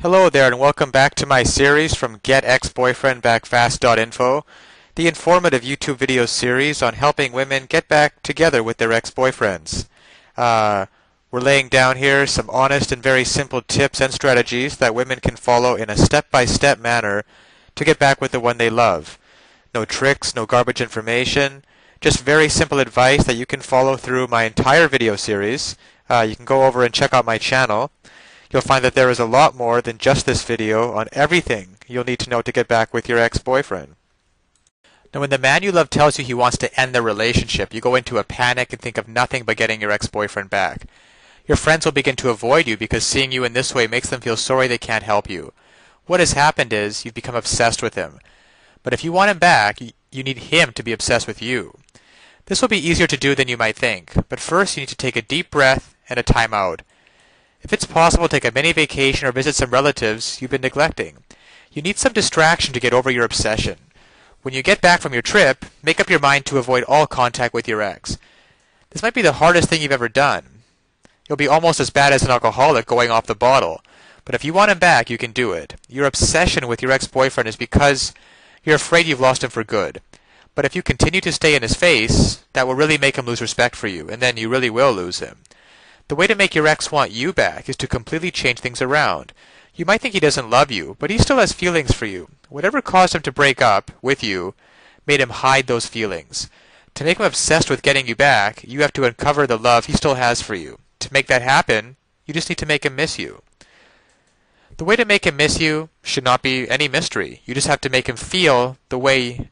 Hello there and welcome back to my series from GetExBoyfriendBackFast.info, the informative YouTube video series on helping women get back together with their ex-boyfriends. We're laying down here some honest and very simple tips and strategies that women can follow in a step-by-step manner to get back with the one they love. No tricks, no garbage information, just very simple advice that you can follow through my entire video series. You can go over and check out my channel. You'll find that there is a lot more than just this video on everything you'll need to know to get back with your ex-boyfriend. Now, when the man you love tells you he wants to end the relationship, you go into a panic and think of nothing but getting your ex-boyfriend back. Your friends will begin to avoid you because seeing you in this way makes them feel sorry they can't help you. What has happened is you've become obsessed with him. But if you want him back, you need him to be obsessed with you. This will be easier to do than you might think, but first you need to take a deep breath and a time out. If it's possible, take a mini vacation or visit some relatives you've been neglecting. You need some distraction to get over your obsession. When you get back from your trip, make up your mind to avoid all contact with your ex. This might be the hardest thing you've ever done. You'll be almost as bad as an alcoholic going off the bottle. But if you want him back, you can do it. Your obsession with your ex-boyfriend is because you're afraid you've lost him for good. But if you continue to stay in his face, that will really make him lose respect for you, and then you really will lose him. The way to make your ex want you back is to completely change things around. You might think he doesn't love you, but he still has feelings for you. Whatever caused him to break up with you made him hide those feelings. To make him obsessed with getting you back, you have to uncover the love he still has for you. To make that happen, you just need to make him miss you. The way to make him miss you should not be any mystery. You just have to make him feel the way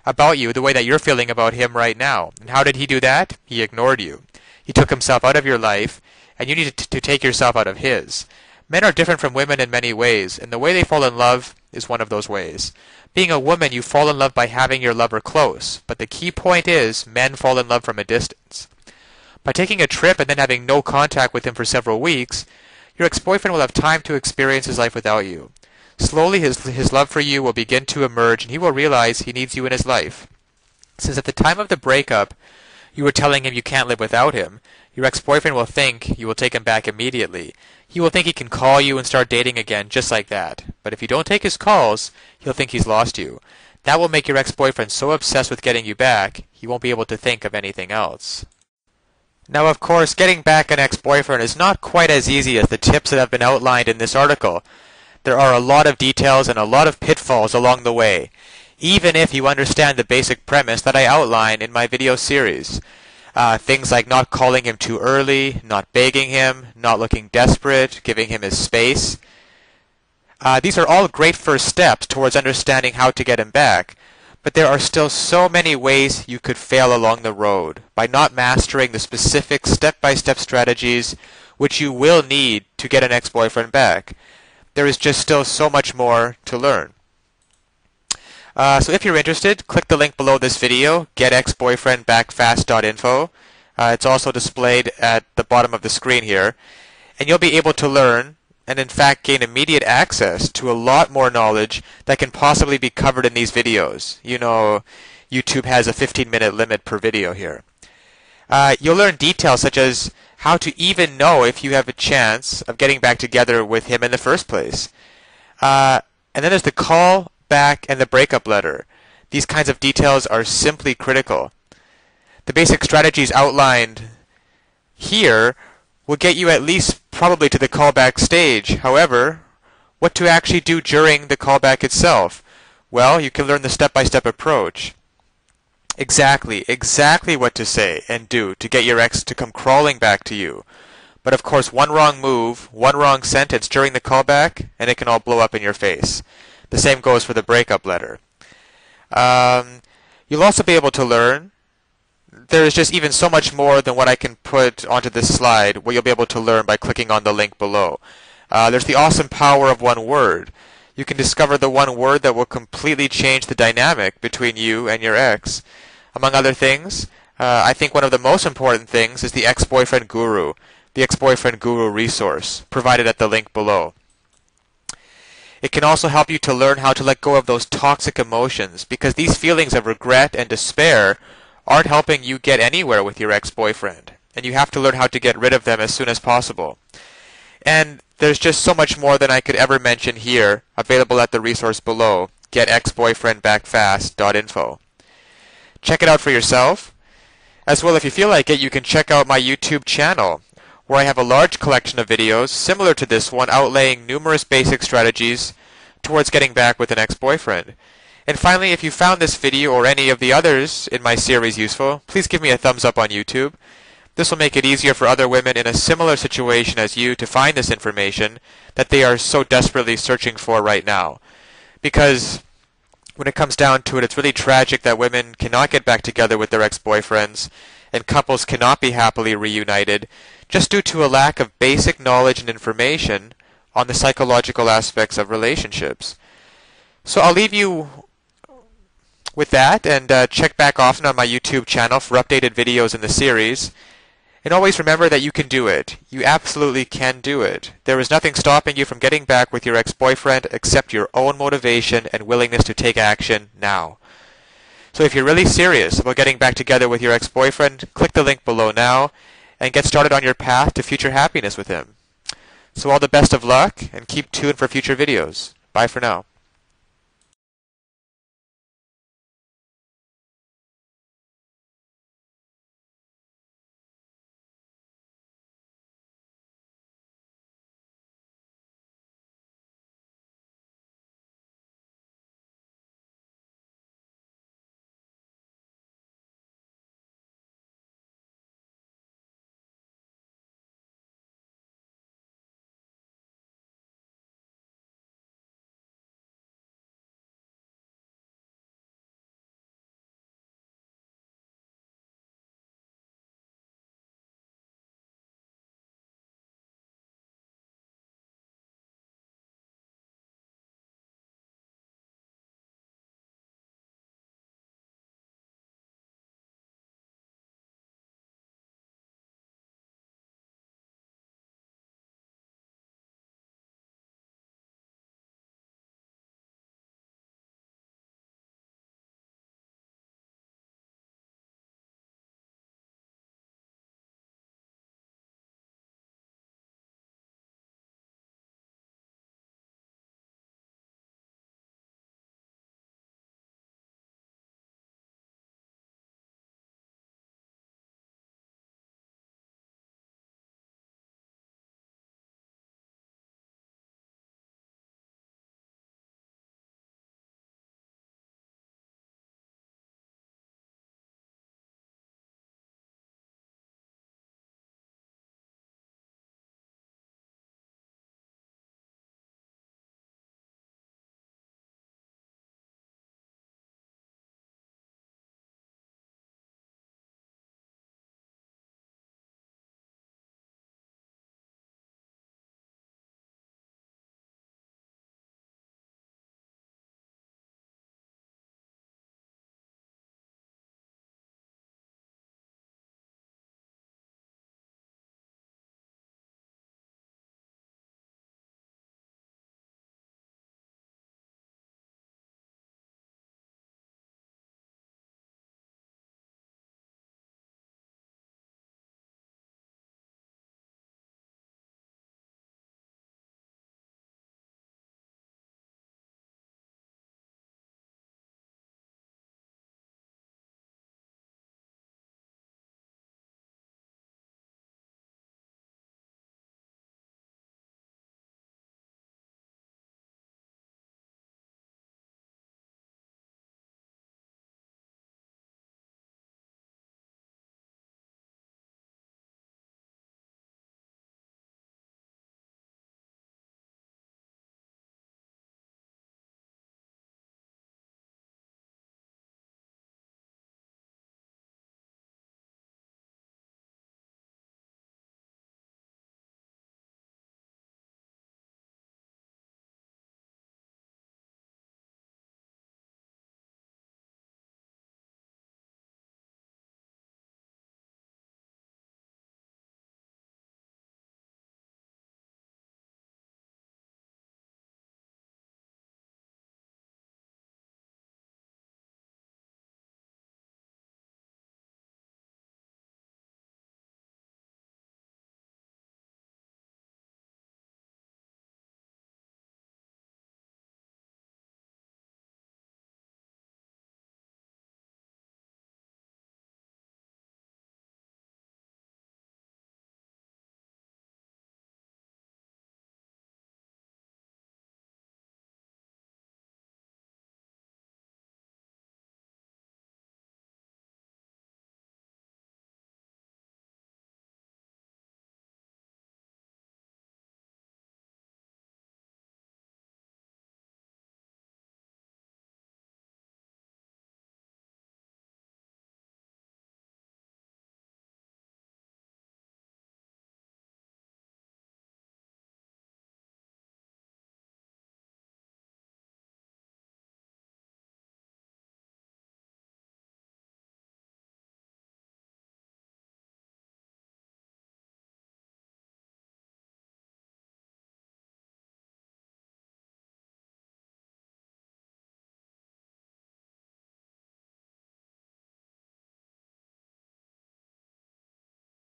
about you, the way that you're feeling about him right now. And how did he do that? He ignored you. He took himself out of your life, and you need to take yourself out of his. Men are different from women in many ways, and the way they fall in love is one of those ways. Being a woman, you fall in love by having your lover close, but the key point is men fall in love from a distance. By taking a trip and then having no contact with him for several weeks, your ex-boyfriend will have time to experience his life without you. Slowly, his love for you will begin to emerge, and he will realize he needs you in his life. Since at the time of the breakup, you were telling him you can't live without him, your ex-boyfriend will think you will take him back immediately. He will think he can call you and start dating again just like that. But if you don't take his calls, he'll think he's lost you. That will make your ex-boyfriend so obsessed with getting you back, he won't be able to think of anything else. Now, of course, getting back an ex-boyfriend is not quite as easy as the tips that have been outlined in this article. There are a lot of details and a lot of pitfalls along the way, even if you understand the basic premise that I outline in my video series. Things like not calling him too early, not begging him, not looking desperate, giving him his space. These are all great first steps towards understanding how to get him back, but there are still so many ways you could fail along the road by not mastering the specific step-by-step strategies which you will need to get an ex-boyfriend back. There is just still so much more to learn. So if you're interested, click the link below this video, getexboyfriendbackfast.info. It's also displayed at the bottom of the screen here. And you'll be able to learn and in fact gain immediate access to a lot more knowledge that can possibly be covered in these videos. You know, YouTube has a 15-minute limit per video here. You'll learn details such as how to even know if you have a chance of getting back together with him in the first place. And then there's the call back and the breakup letter. These kinds of details are simply critical. The basic strategies outlined here will get you at least probably to the callback stage. However, what to actually do during the callback itself? Well, you can learn the step-by-step approach. Exactly what to say and do to get your ex to come crawling back to you. But of course, one wrong move, one wrong sentence during the callback, and it can all blow up in your face. The same goes for the breakup letter. You'll also be able to learn. There is just even so much more than what I can put onto this slide, what you'll be able to learn by clicking on the link below. There's the awesome power of one word. You can discover the one word that will completely change the dynamic between you and your ex. Among other things, I think one of the most important things is the Ex-Boyfriend Guru, the Ex-Boyfriend Guru resource, provided at the link below. It can also help you to learn how to let go of those toxic emotions, because these feelings of regret and despair aren't helping you get anywhere with your ex-boyfriend, and you have to learn how to get rid of them as soon as possible. And there's just so much more than I could ever mention here, available at the resource below, getexboyfriendbackfast.info. Check it out for yourself. As well, if you feel like it, you can check out my YouTube channel, where I have a large collection of videos similar to this one, outlaying numerous basic strategies towards getting back with an ex-boyfriend. And finally, if you found this video or any of the others in my series useful, please give me a thumbs up on YouTube. This will make it easier for other women in a similar situation as you to find this information that they are so desperately searching for right now. Because when it comes down to it, it's really tragic that women cannot get back together with their ex-boyfriends and couples cannot be happily reunited just due to a lack of basic knowledge and information on the psychological aspects of relationships. So I'll leave you with that, and check back often on my YouTube channel for updated videos in the series. And always remember that you can do it. You absolutely can do it. There is nothing stopping you from getting back with your ex-boyfriend except your own motivation and willingness to take action now. So if you're really serious about getting back together with your ex-boyfriend, click the link below now and get started on your path to future happiness with him. So all the best of luck, and keep tuned for future videos. Bye for now.